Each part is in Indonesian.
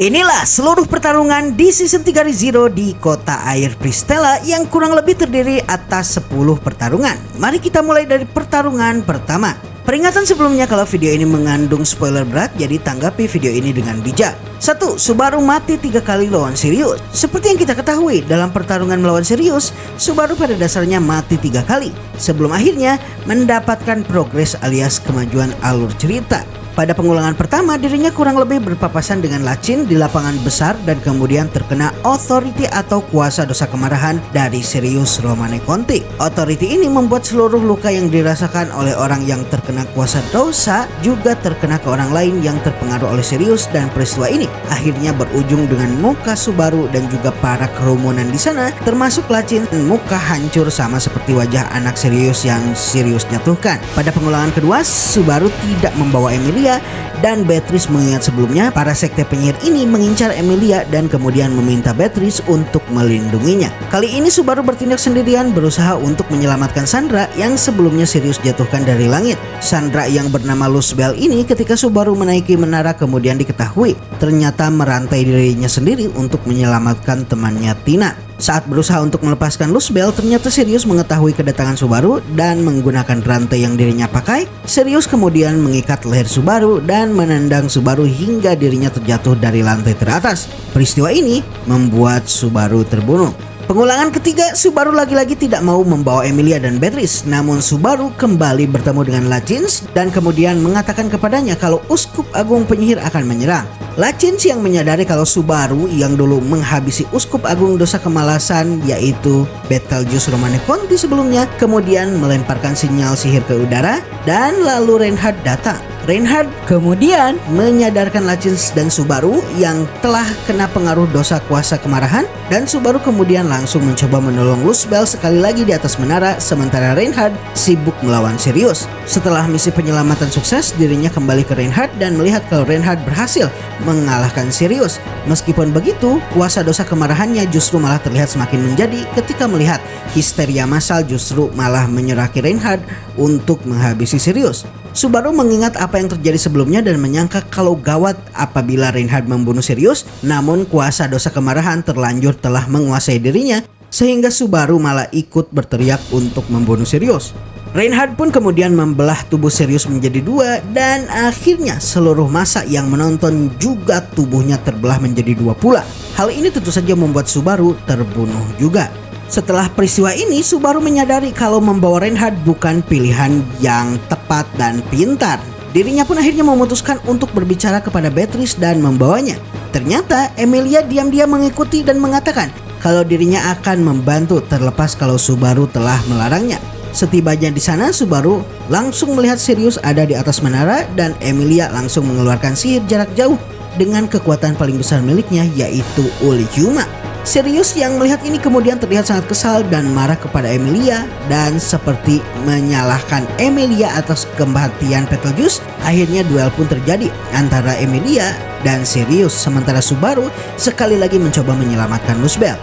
Inilah seluruh pertarungan di season 3 ReZero di Kota Air Pristela yang kurang lebih terdiri atas 10 pertarungan. Mari kita mulai dari pertarungan pertama. Peringatan sebelumnya kalau video ini mengandung spoiler berat, jadi tanggapi video ini dengan bijak. 1. Subaru mati 3 kali lawan Sirius. Seperti yang kita ketahui, dalam pertarungan melawan Sirius, Subaru pada dasarnya mati 3 kali sebelum akhirnya mendapatkan progres alias kemajuan alur cerita. Pada pengulangan pertama, dirinya kurang lebih berpapasan dengan Lachin di lapangan besar dan kemudian terkena Authority atau kuasa dosa kemarahan dari Sirius Romane Conti. Authority ini membuat seluruh luka yang dirasakan oleh orang yang terkena kuasa dosa juga terkena ke orang lain yang terpengaruh oleh Sirius, dan peristiwa ini akhirnya berujung dengan muka Subaru dan juga para kerumunan di sana termasuk Lachin muka hancur sama seperti wajah anak Sirius yang Sirius jatuhkan. Pada pengulangan kedua, Subaru tidak membawa Emilia dan Beatrice, mengingat sebelumnya para sekte penyihir ini mengincar Emilia dan kemudian meminta Beatrice untuk melindunginya. Kali ini Subaru bertindak sendirian berusaha untuk menyelamatkan Sandra yang sebelumnya Sirius jatuhkan dari langit. Sandra yang bernama Luzbel ini ketika Subaru menaiki menara kemudian diketahui ternyata merantai dirinya sendiri untuk menyelamatkan temannya Tina. Saat berusaha untuk melepaskan Luzbel, ternyata Sirius mengetahui kedatangan Subaru dan menggunakan rantai yang dirinya pakai. Sirius kemudian mengikat leher Subaru dan menendang Subaru hingga dirinya terjatuh dari lantai teratas. Peristiwa ini membuat Subaru terbunuh. Pengulangan ketiga, Subaru lagi-lagi tidak mau membawa Emilia dan Beatrice, namun Subaru kembali bertemu dengan Lachins dan kemudian mengatakan kepadanya kalau Uskup Agung Penyihir akan menyerang. Lachins yang menyadari kalau Subaru yang dulu menghabisi Uskup Agung dosa kemalasan yaitu Betelgeuse Romane Conti sebelumnya kemudian melemparkan sinyal sihir ke udara dan lalu Reinhard datang. Reinhard kemudian menyadarkan Lachins dan Subaru yang telah kena pengaruh dosa kuasa kemarahan, dan Subaru kemudian langsung mencoba menolong Luzbel sekali lagi di atas menara sementara Reinhard sibuk melawan Sirius. Setelah misi penyelamatan sukses, dirinya kembali ke Reinhard dan melihat kalau Reinhard berhasil mengalahkan Sirius. Meskipun begitu, kuasa dosa kemarahannya justru malah terlihat semakin menjadi ketika melihat histeria massal justru malah menyerahkan Reinhard untuk menghabisi Sirius. Subaru mengingat apa yang terjadi sebelumnya dan menyangka kalau gawat apabila Reinhard membunuh Sirius, namun kuasa dosa kemarahan terlanjur telah menguasai dirinya sehingga Subaru malah ikut berteriak untuk membunuh Sirius. Reinhard pun kemudian membelah tubuh Sirius menjadi dua dan akhirnya seluruh massa yang menonton juga tubuhnya terbelah menjadi dua pula. Hal ini tentu saja membuat Subaru terbunuh juga. Setelah peristiwa ini, Subaru menyadari kalau membawa Reinhard bukan pilihan yang tepat dan pintar. Dirinya pun akhirnya memutuskan untuk berbicara kepada Beatrice dan membawanya. Ternyata Emilia diam-diam mengikuti dan mengatakan kalau dirinya akan membantu terlepas kalau Subaru telah melarangnya. Setibanya di sana, Subaru langsung melihat Sirius ada di atas menara dan Emilia langsung mengeluarkan sihir jarak jauh dengan kekuatan paling besar miliknya yaitu Uliuma. Sirius yang melihat ini kemudian terlihat sangat kesal dan marah kepada Emilia dan seperti menyalahkan Emilia atas kematian Betelgeuse. Akhirnya duel pun terjadi antara Emilia dan Sirius sementara Subaru sekali lagi mencoba menyelamatkan Luzbel.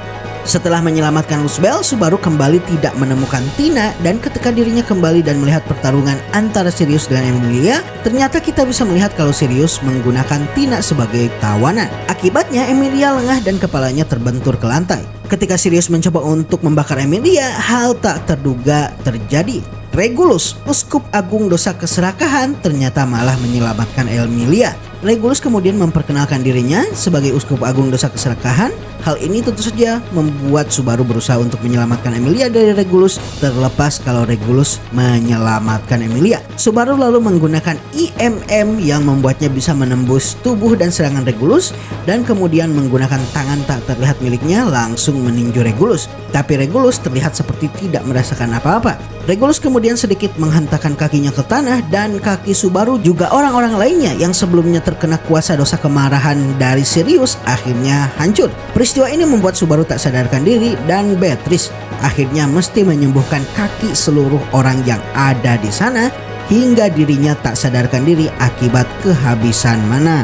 Setelah menyelamatkan Luzbel, Subaru kembali tidak menemukan Tina dan ketika dirinya kembali dan melihat pertarungan antara Sirius dan Emilia, ternyata kita bisa melihat kalau Sirius menggunakan Tina sebagai tawanan. Akibatnya Emilia lengah dan kepalanya terbentur ke lantai. Ketika Sirius mencoba untuk membakar Emilia, hal tak terduga terjadi. Regulus, Uskup Agung Dosa Keserakahan, ternyata malah menyelamatkan Emilia. Regulus kemudian memperkenalkan dirinya sebagai Uskup Agung Dosa Keserakahan. Hal ini tentu saja membuat Subaru berusaha untuk menyelamatkan Emilia dari Regulus, terlepas kalau Regulus menyelamatkan Emilia. Subaru lalu menggunakan IMM yang membuatnya bisa menembus tubuh dan serangan Regulus dan kemudian menggunakan tangan tak terlihat miliknya langsung meninju Regulus. Tapi Regulus terlihat seperti tidak merasakan apa-apa. Regulus kemudian sedikit menghentakkan kakinya ke tanah dan kaki Subaru juga orang-orang lainnya yang sebelumnya terkena kuasa dosa kemarahan dari Sirius akhirnya hancur. Peristiwa ini membuat Subaru tak sadarkan diri dan Beatrice akhirnya mesti menyembuhkan kaki seluruh orang yang ada di sana hingga dirinya tak sadarkan diri akibat kehabisan mana.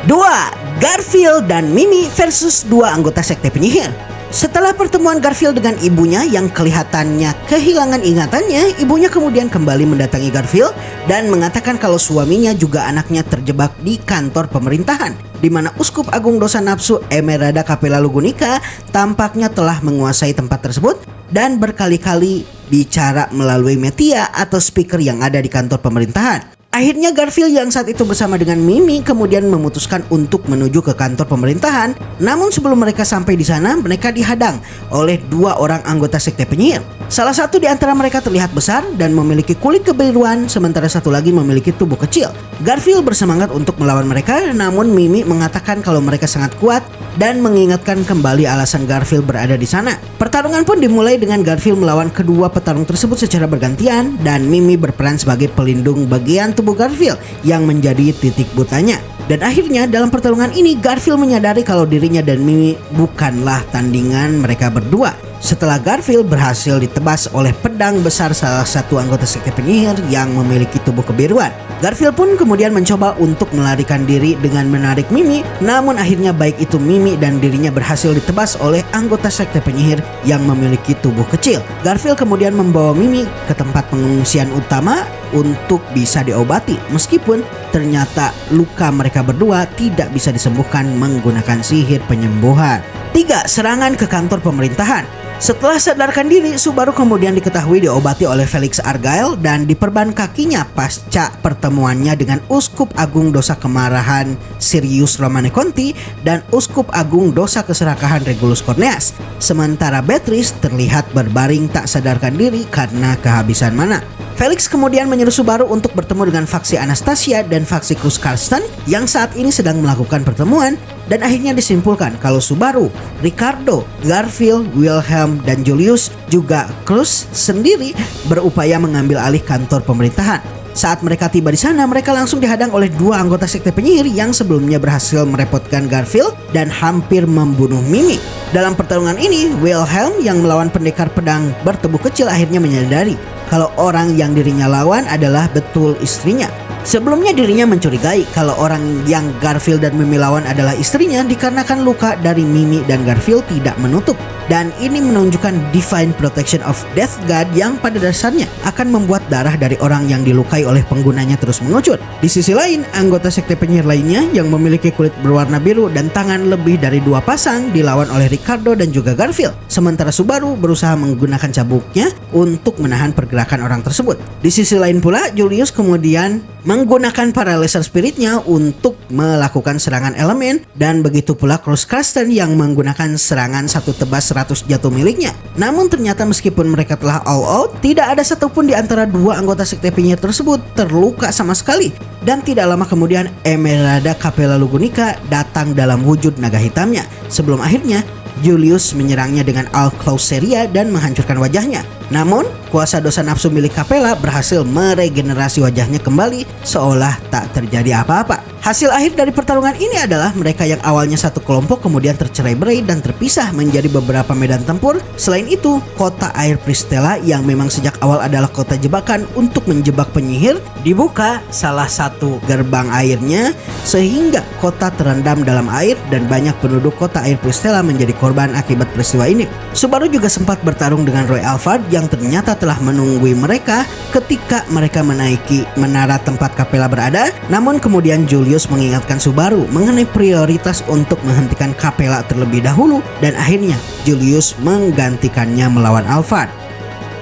2. Garfield dan Mimi versus dua anggota sekte penyihir. Setelah pertemuan Garfield dengan ibunya yang kelihatannya kehilangan ingatannya, ibunya kemudian kembali mendatangi Garfield dan mengatakan kalau suaminya juga anaknya terjebak di kantor pemerintahan, di mana Uskup Agung Dosa Nafsu Emerada Capella Lugunica tampaknya telah menguasai tempat tersebut dan berkali-kali bicara melalui media atau speaker yang ada di kantor pemerintahan. Akhirnya Garfield yang saat itu bersama dengan Mimi kemudian memutuskan untuk menuju ke kantor pemerintahan. Namun sebelum mereka sampai di sana, mereka dihadang oleh dua orang anggota sekte penyihir. Salah satu di antara mereka terlihat besar dan memiliki kulit kebiruan, sementara satu lagi memiliki tubuh kecil. Garfield bersemangat untuk melawan mereka, namun Mimi mengatakan kalau mereka sangat kuat dan mengingatkan kembali alasan Garfield berada di sana. Pertarungan pun dimulai dengan Garfield melawan kedua petarung tersebut secara bergantian dan Mimi berperan sebagai pelindung bagian tubuh Garfield yang menjadi titik butanya. Dan akhirnya dalam pertarungan ini Garfield menyadari kalau dirinya dan Mimi bukanlah tandingan mereka berdua. Setelah Garfield berhasil ditebas oleh pedang besar salah satu anggota sekte penyihir yang memiliki tubuh kebiruan. Garfield pun kemudian mencoba untuk melarikan diri dengan menarik Mimi, namun akhirnya baik itu Mimi dan dirinya berhasil ditebas oleh anggota sekte penyihir yang memiliki tubuh kecil. Garfield kemudian membawa Mimi ke tempat pengungsian utama untuk bisa diobati, meskipun ternyata luka mereka berdua tidak bisa disembuhkan menggunakan sihir penyembuhan. 3. Serangan ke kantor pemerintahan. Setelah sadarkan diri, Subaru kemudian diketahui diobati oleh Felix Argyle dan diperban kakinya pasca pertemuannya dengan Uskup Agung Dosa Kemarahan Sirius Romane Conti dan Uskup Agung Dosa Keserakahan Regulus Corneas. Sementara Beatrice terlihat berbaring tak sadarkan diri karena kehabisan mana. Felix kemudian menyuruh Subaru untuk bertemu dengan faksi Anastasia dan faksi Cruz Carston yang saat ini sedang melakukan pertemuan, dan akhirnya disimpulkan kalau Subaru, Ricardo, Garfield, Wilhelm, dan Julius juga Cruz sendiri berupaya mengambil alih kantor pemerintahan. Saat mereka tiba di sana, mereka langsung dihadang oleh dua anggota sekte penyihir yang sebelumnya berhasil merepotkan Garfield dan hampir membunuh Mimi. Dalam pertarungan ini, Wilhelm yang melawan pendekar pedang bertubuh kecil akhirnya menyadari kalau orang yang dirinya lawan adalah betul istrinya. Sebelumnya dirinya mencurigai kalau orang yang Garfield dan Mimi lawan adalah istrinya dikarenakan luka dari Mimi dan Garfield tidak menutup. Dan ini menunjukkan Divine Protection of Death God yang pada dasarnya akan membuat darah dari orang yang dilukai oleh penggunanya terus mengucur. Di sisi lain, anggota sekte penyihir lainnya yang memiliki kulit berwarna biru dan tangan lebih dari 2 pasang dilawan oleh Ricardo dan juga Garfield. Sementara Subaru berusaha menggunakan cabuknya untuk menahan pergerakan orang tersebut. Di sisi lain pula, Julius kemudian menggunakan paralyzer spiritnya untuk melakukan serangan elemen, dan begitu pula Cruz Carston yang menggunakan serangan satu tebas 100 jatuh miliknya. Namun ternyata meskipun mereka telah all out, tidak ada satupun di antara dua anggota sekte penyihir tersebut terluka sama sekali. Dan tidak lama kemudian Emerada Capella Lugunica datang dalam wujud naga hitamnya, sebelum akhirnya Julius menyerangnya dengan Alclauseria dan menghancurkan wajahnya. Namun, kuasa dosa nafsu milik Capella berhasil meregenerasi wajahnya kembali seolah tak terjadi apa-apa. Hasil akhir dari pertarungan ini adalah mereka yang awalnya satu kelompok kemudian tercerai-berai dan terpisah menjadi beberapa medan tempur. Selain itu, kota air Pristella yang memang sejak awal adalah kota jebakan untuk menjebak penyihir, dibuka salah satu gerbang airnya sehingga kota terendam dalam air dan banyak penduduk kota air Pristella menjadi korban akibat peristiwa ini. Subaru juga sempat bertarung dengan Roy Alphard yang ternyata telah menunggui mereka ketika mereka menaiki menara tempat Capella berada. Namun kemudian Julius mengingatkan Subaru mengenai prioritas untuk menghentikan Capella terlebih dahulu, dan akhirnya Julius menggantikannya melawan Alphard.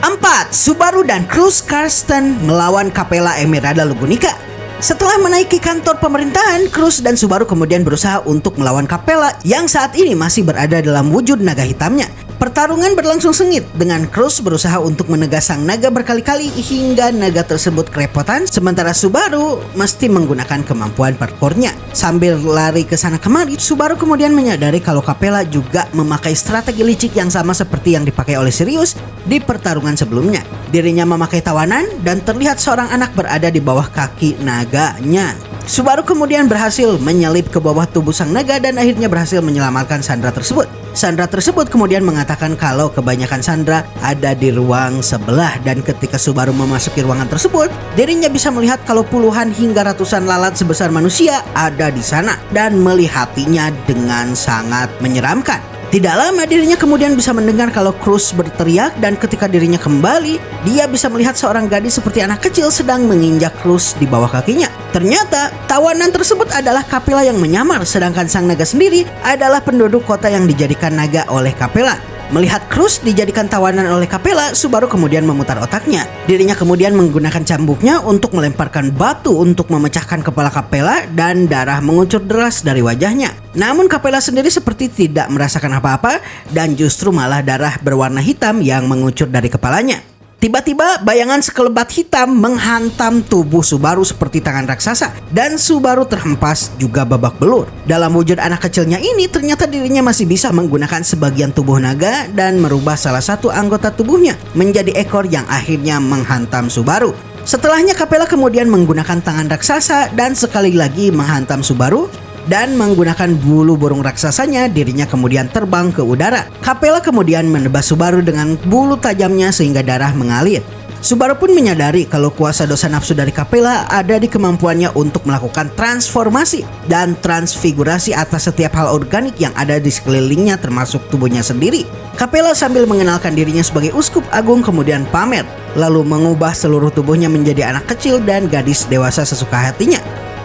4. Subaru dan Cruz Carston melawan Capella Emerada Lugunica. Setelah menaiki kantor pemerintahan, Cruz dan Subaru kemudian berusaha untuk melawan Capella yang saat ini masih berada dalam wujud naga hitamnya. Pertarungan berlangsung sengit dengan Cruz berusaha untuk menegas sang naga berkali-kali hingga naga tersebut kerepotan, sementara Subaru mesti menggunakan kemampuan parkournya. Sambil lari ke sana kemari, Subaru kemudian menyadari kalau Capella juga memakai strategi licik yang sama seperti yang dipakai oleh Sirius di pertarungan sebelumnya. Dirinya memakai tawanan dan terlihat seorang anak berada di bawah kaki naganya. Subaru kemudian berhasil menyelip ke bawah tubuh sang naga dan akhirnya berhasil menyelamatkan Sandra tersebut. Sandra tersebut kemudian mengatakan kalau kebanyakan Sandra ada di ruang sebelah, dan ketika Subaru memasuki ruangan tersebut, dirinya bisa melihat kalau puluhan hingga ratusan lalat sebesar manusia ada di sana dan melihatinya dengan sangat menyeramkan. Tidak lama dirinya kemudian bisa mendengar kalau Cruz berteriak, dan ketika dirinya kembali, dia bisa melihat seorang gadis seperti anak kecil sedang menginjak Cruz di bawah kakinya. Ternyata tawanan tersebut adalah Capella yang menyamar, sedangkan sang naga sendiri adalah penduduk kota yang dijadikan naga oleh Capella. Melihat Cruz dijadikan tawanan oleh Capella, Subaru kemudian memutar otaknya. Dirinya kemudian menggunakan cambuknya untuk melemparkan batu untuk memecahkan kepala Capella dan darah mengucur deras dari wajahnya. Namun Capella sendiri seperti tidak merasakan apa-apa dan justru malah darah berwarna hitam yang mengucur dari kepalanya. Tiba-tiba bayangan sekelebat hitam menghantam tubuh Subaru seperti tangan raksasa, dan Subaru terhempas juga babak belur. Dalam wujud anak kecilnya ini, ternyata dirinya masih bisa menggunakan sebagian tubuh naga dan merubah salah satu anggota tubuhnya menjadi ekor yang akhirnya menghantam Subaru. Setelahnya Capella kemudian menggunakan tangan raksasa dan sekali lagi menghantam Subaru, dan menggunakan bulu burung raksasanya dirinya kemudian terbang ke udara. Capella kemudian menebas Subaru dengan bulu tajamnya sehingga darah mengalir. Subaru pun menyadari kalau kuasa dosa nafsu dari Capella ada di kemampuannya untuk melakukan transformasi dan transfigurasi atas setiap hal organik yang ada di sekelilingnya termasuk tubuhnya sendiri. Capella sambil mengenalkan dirinya sebagai uskup agung kemudian pamer, lalu mengubah seluruh tubuhnya menjadi anak kecil dan gadis dewasa sesuka hatinya.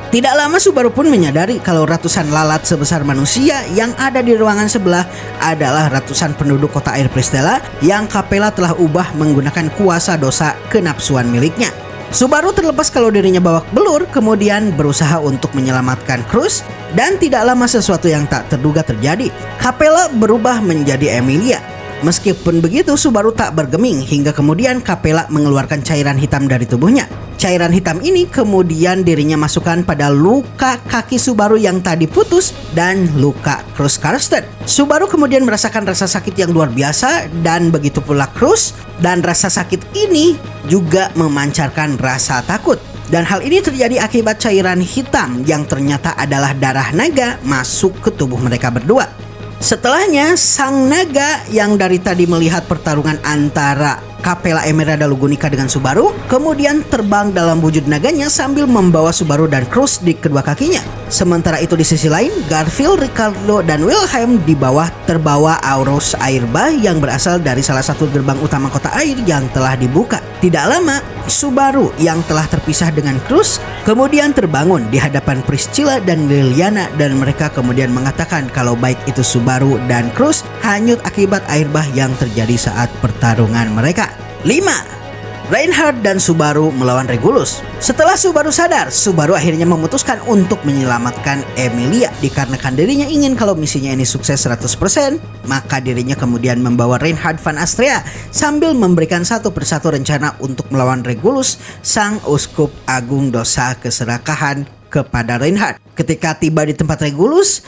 Tidak lama Subaru pun menyadari kalau ratusan lalat sebesar manusia yang ada di ruangan sebelah adalah ratusan penduduk kota Air Pristella yang Capella telah ubah menggunakan kuasa dosa kenapsuan miliknya. Subaru terlepas kalau dirinya babak belur kemudian berusaha untuk menyelamatkan Cruz, dan tidak lama sesuatu yang tak terduga terjadi. Capella berubah menjadi Emilia. Meskipun begitu, Subaru tak bergeming hingga kemudian Capella mengeluarkan cairan hitam dari tubuhnya. Cairan hitam ini kemudian dirinya masukkan pada luka kaki Subaru yang tadi putus dan luka Cruz Carsten. Subaru kemudian merasakan rasa sakit yang luar biasa, dan begitu pula Cruz, dan rasa sakit ini juga memancarkan rasa takut. Dan hal ini terjadi akibat cairan hitam yang ternyata adalah darah naga masuk ke tubuh mereka berdua. Setelahnya, sang naga yang dari tadi melihat pertarungan antara Capella Emerald Lugunica dengan Subaru kemudian terbang dalam wujud naganya sambil membawa Subaru dan Cruz di kedua kakinya. Sementara itu di sisi lain, Garfield, Ricardo, dan Wilhelm di bawah terbawa Aurus Airbah yang berasal dari salah satu gerbang utama kota air yang telah dibuka. Tidak lama, Subaru yang telah terpisah dengan Cruz kemudian terbangun di hadapan Priscilla dan Liliana, dan mereka kemudian mengatakan kalau baik itu Subaru dan Cruz hanyut akibat airbah yang terjadi saat pertarungan mereka. 5. Reinhardt dan Subaru melawan Regulus. Setelah Subaru sadar, Subaru akhirnya memutuskan untuk menyelamatkan Emilia. Dikarenakan dirinya ingin kalau misinya ini sukses 100%, maka dirinya kemudian membawa Reinhardt van Astrea sambil memberikan satu persatu rencana untuk melawan Regulus, sang uskup agung dosa keserakahan kepada Reinhardt. Ketika tiba di tempat Regulus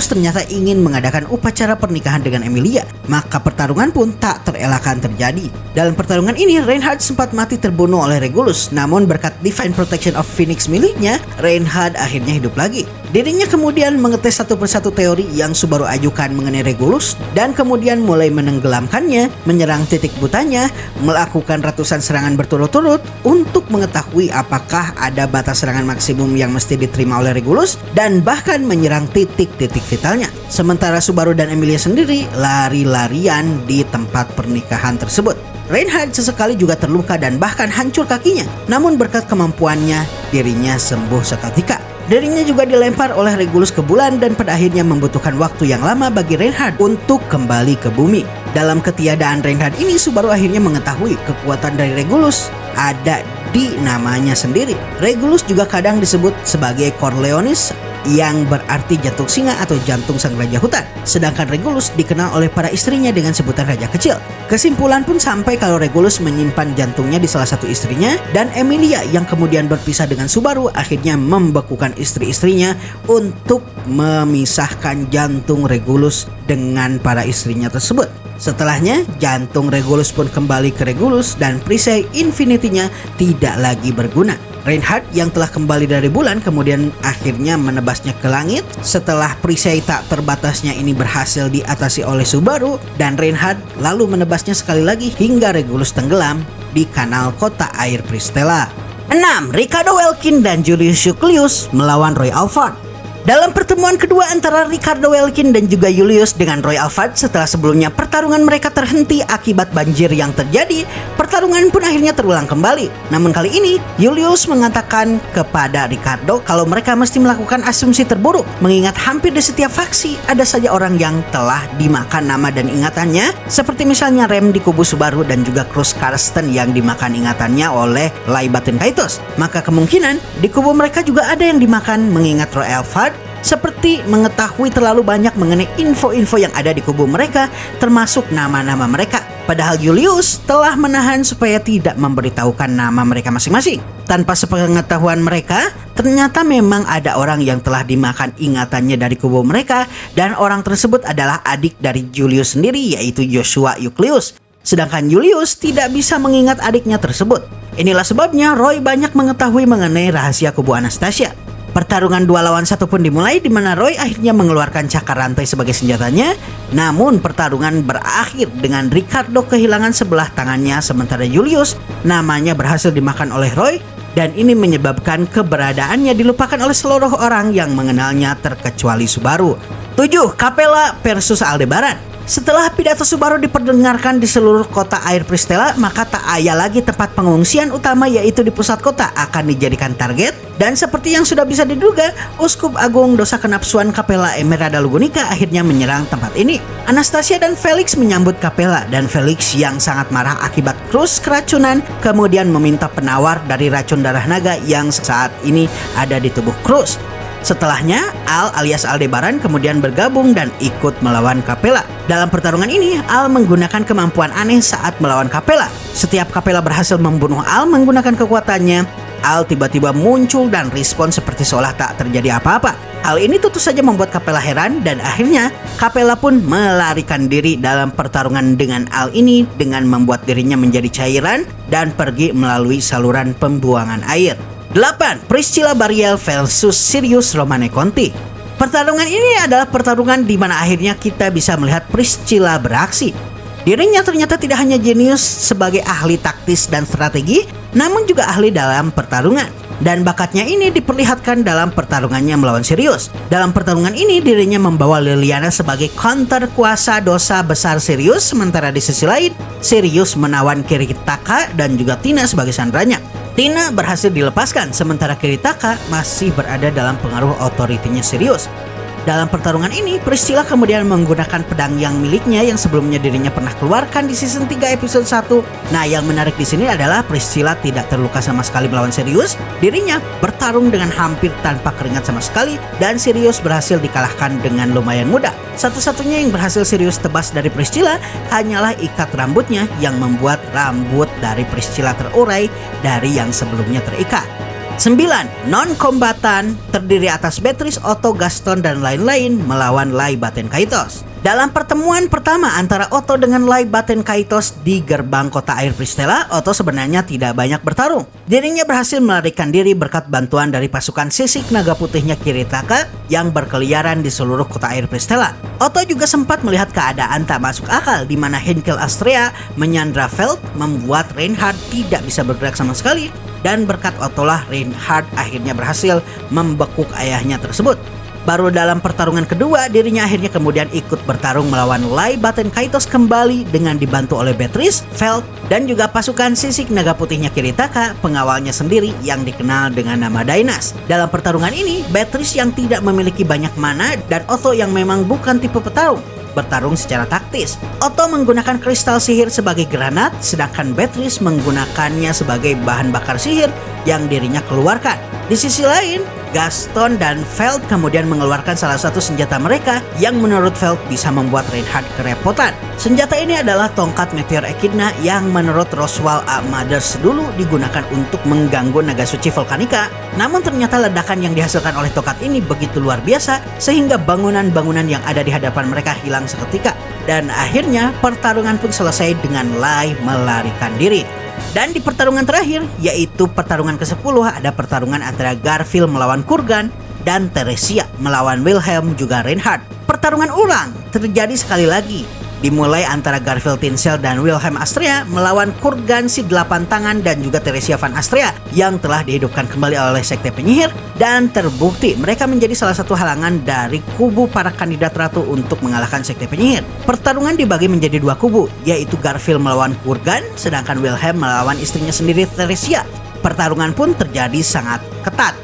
ternyata ingin mengadakan upacara pernikahan dengan Emilia, maka pertarungan pun tak terelakkan terjadi. Dalam pertarungan ini Reinhardt sempat mati terbunuh oleh Regulus, namun berkat Divine Protection of Phoenix miliknya, Reinhardt akhirnya hidup lagi. Dirinya kemudian mengetes satu persatu teori yang Subaru ajukan mengenai Regulus, dan kemudian mulai menenggelamkannya, menyerang titik butanya, melakukan ratusan serangan berturut-turut untuk mengetahui apakah ada batas serangan maksimum yang mesti diterima oleh Regulus, dan bahkan menyerang titik-titik vitalnya. Sementara Subaru dan Emilia sendiri lari-larian di tempat pernikahan tersebut. Reinhardt sesekali juga terluka dan bahkan hancur kakinya, namun berkat kemampuannya dirinya sembuh seketika. Dirinya juga dilempar oleh Regulus ke bulan, dan pada akhirnya membutuhkan waktu yang lama bagi Reinhardt untuk kembali ke bumi. Dalam ketiadaan Reinhardt ini, Subaru akhirnya mengetahui kekuatan dari Regulus ada di namanya sendiri. Regulus juga kadang disebut sebagai Corleonis, yang berarti jantung singa atau jantung sang raja hutan. Sedangkan Regulus dikenal oleh para istrinya dengan sebutan raja kecil. Kesimpulan pun sampai kalau Regulus menyimpan jantungnya di salah satu istrinya, dan Emilia yang kemudian berpisah dengan Subaru akhirnya membekukan istri-istrinya untuk memisahkan jantung Regulus dengan para istrinya tersebut. Setelahnya, jantung Regulus pun kembali ke Regulus dan perisai Infinity-nya tidak lagi berguna. Reinhardt yang telah kembali dari bulan kemudian akhirnya menebasnya ke langit. Setelah perisai tak terbatasnya ini berhasil diatasi oleh Subaru, dan Reinhardt lalu menebasnya sekali lagi hingga Regulus tenggelam di kanal kota air Pristella. 6. Ricardo Welkin dan Julius Shuklius melawan Roy Alphard. Dalam pertemuan kedua antara Ricardo Welkin dan juga Julius dengan Roy Alphard setelah sebelumnya pertarungan mereka terhenti akibat banjir yang terjadi, pertarungan pun akhirnya terulang kembali. Namun kali ini, Julius mengatakan kepada Ricardo kalau mereka mesti melakukan asumsi terburuk, mengingat hampir di setiap faksi ada saja orang yang telah dimakan nama dan ingatannya, seperti misalnya Rem di kubu Subaru dan juga Cruz Carsten yang dimakan ingatannya oleh Lai Baten Kaitos. Maka kemungkinan di kubu mereka juga ada yang dimakan mengingat Roy Alphard seperti mengetahui terlalu banyak mengenai info-info yang ada di kubu mereka, termasuk nama-nama mereka. Padahal Julius telah menahan supaya tidak memberitahukan nama mereka masing-masing. Tanpa sepengetahuan mereka, ternyata memang ada orang yang telah dimakan ingatannya dari kubu mereka, dan orang tersebut adalah adik dari Julius sendiri, yaitu Joshua Euclius. Sedangkan Julius tidak bisa mengingat adiknya tersebut. Inilah sebabnya Roy banyak mengetahui mengenai rahasia kubu Anastasia. Pertarungan 2 lawan 1 pun dimulai di mana Roy akhirnya mengeluarkan cakar rantai sebagai senjatanya. Namun pertarungan berakhir dengan Ricardo kehilangan sebelah tangannya, sementara Julius namanya berhasil dimakan oleh Roy, dan ini menyebabkan keberadaannya dilupakan oleh seluruh orang yang mengenalnya terkecuali Subaru. 7. Capella versus Aldebaran. Setelah pidato Subaru diperdengarkan di seluruh kota Air Pristella, maka tak ada lagi tempat pengungsian utama, yaitu di pusat kota akan dijadikan target. Dan seperti yang sudah bisa diduga, Uskup Agung Dosa Kenapsuan Capella Emerada Lugunica akhirnya menyerang tempat ini. Anastasia dan Felix menyambut Capella, dan Felix yang sangat marah akibat Cruz keracunan kemudian meminta penawar dari racun darah naga yang saat ini ada di tubuh Cruz. Setelahnya, Al alias Aldebaran kemudian bergabung dan ikut melawan Capella. Dalam pertarungan ini, Al menggunakan kemampuan aneh saat melawan Capella. Setiap Capella berhasil membunuh Al menggunakan kekuatannya, Al tiba-tiba muncul dan respon seperti seolah tak terjadi apa-apa. Hal ini tentu saja membuat Capella heran, dan akhirnya Capella pun melarikan diri dalam pertarungan dengan Al ini dengan membuat dirinya menjadi cairan dan pergi melalui saluran pembuangan air. 8. Priscilla Bariel versus Sirius Romane Conti. Pertarungan ini adalah pertarungan di mana akhirnya kita bisa melihat Priscilla beraksi. Dirinya ternyata tidak hanya jenius sebagai ahli taktis dan strategi, namun juga ahli dalam pertarungan. Dan bakatnya ini diperlihatkan dalam pertarungannya melawan Sirius. Dalam pertarungan ini dirinya membawa Liliana sebagai counter kuasa dosa besar Sirius, sementara di sisi lain Sirius menawan Kiritaka dan juga Tina sebagai sandranya. Tina berhasil dilepaskan, sementara Kiritaka masih berada dalam pengaruh otoritinya Sirius. Dalam pertarungan ini, Priscilla kemudian menggunakan pedang yang miliknya yang sebelumnya dirinya pernah keluarkan di season 3 episode 1. Nah, yang menarik di sini adalah Priscilla tidak terluka sama sekali melawan Sirius. Dirinya bertarung dengan hampir tanpa keringat sama sekali, dan Sirius berhasil dikalahkan dengan lumayan mudah. Satu-satunya yang berhasil Sirius tebas dari Priscilla hanyalah ikat rambutnya yang membuat rambut dari Priscilla terurai dari yang sebelumnya terikat. 9. Non-kombatan terdiri atas Beatrice, Otto, Gaston, dan lain-lain melawan Lai Baten Kaitos. Dalam pertemuan pertama antara Otto dengan Lai Baten Kaitos di gerbang kota Air Pristella, Otto sebenarnya tidak banyak bertarung. Dirinya berhasil melarikan diri berkat bantuan dari pasukan sisik naga putihnya Kiritaka yang berkeliaran di seluruh kota Air Pristella. Otto juga sempat melihat keadaan tak masuk akal di mana Henkel Astrea menyandra Feld, membuat Reinhard tidak bisa bergerak sama sekali. Dan berkat Otto lah Reinhard akhirnya berhasil membekuk ayahnya tersebut. Baru dalam pertarungan kedua, dirinya akhirnya kemudian ikut bertarung melawan Lai Baten Kaitos kembali dengan dibantu oleh Beatrice, Feld, dan juga pasukan sisik naga putihnya Kiritaka, pengawalnya sendiri yang dikenal dengan nama Dainas. Dalam pertarungan ini, Beatrice yang tidak memiliki banyak mana dan Otto yang memang bukan tipe petarung bertarung secara taktis. Otto menggunakan kristal sihir sebagai granat, sedangkan Beatrice menggunakannya sebagai bahan bakar sihir yang dirinya keluarkan. Di sisi lain, Gaston dan Feld kemudian mengeluarkan salah satu senjata mereka yang menurut Feld bisa membuat Reinhard kerepotan. Senjata ini adalah tongkat Meteor Echidna yang menurut Roswell A. Mothers dulu digunakan untuk mengganggu naga suci Volcanica. Namun ternyata ledakan yang dihasilkan oleh tongkat ini begitu luar biasa sehingga bangunan-bangunan yang ada di hadapan mereka hilang seketika. Dan akhirnya pertarungan pun selesai dengan Lai melarikan diri. Dan di pertarungan terakhir, yaitu pertarungan ke-10, ada pertarungan antara Garfield melawan Kurgan dan Teresia melawan Wilhelm juga Reinhard. Pertarungan ulang terjadi sekali lagi dimulai antara Garfield Tinsel dan Wilhelm Astrea melawan Kurgan si 8 tangan dan juga Theresia van Astrea yang telah dihidupkan kembali oleh Sekte Penyihir, dan terbukti mereka menjadi salah satu halangan dari kubu para kandidat ratu untuk mengalahkan Sekte Penyihir. Pertarungan dibagi menjadi dua kubu, yaitu Garfield melawan Kurgan sedangkan Wilhelm melawan istrinya sendiri Theresia. Pertarungan pun terjadi sangat ketat.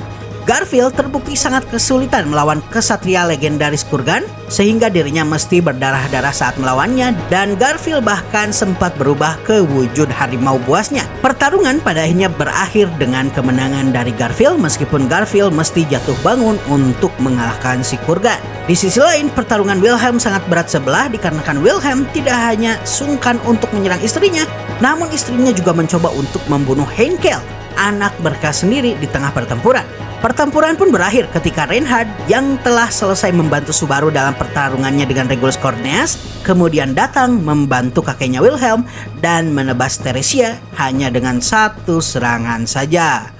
Garfield terbukti sangat kesulitan melawan kesatria legendaris Kurgan sehingga dirinya mesti berdarah-darah saat melawannya, dan Garfield bahkan sempat berubah ke wujud harimau buasnya. Pertarungan pada akhirnya berakhir dengan kemenangan dari Garfield meskipun Garfield mesti jatuh bangun untuk mengalahkan si Kurgan. Di sisi lain, pertarungan Wilhelm sangat berat sebelah dikarenakan Wilhelm tidak hanya sungkan untuk menyerang istrinya, namun istrinya juga mencoba untuk membunuh Heinkel, anak berkas sendiri, di tengah pertempuran. Pertempuran pun berakhir ketika Reinhard yang telah selesai membantu Subaru dalam pertarungannya dengan Regulus Corneas kemudian datang membantu kakeknya Wilhelm dan menebas Theresia hanya dengan satu serangan saja.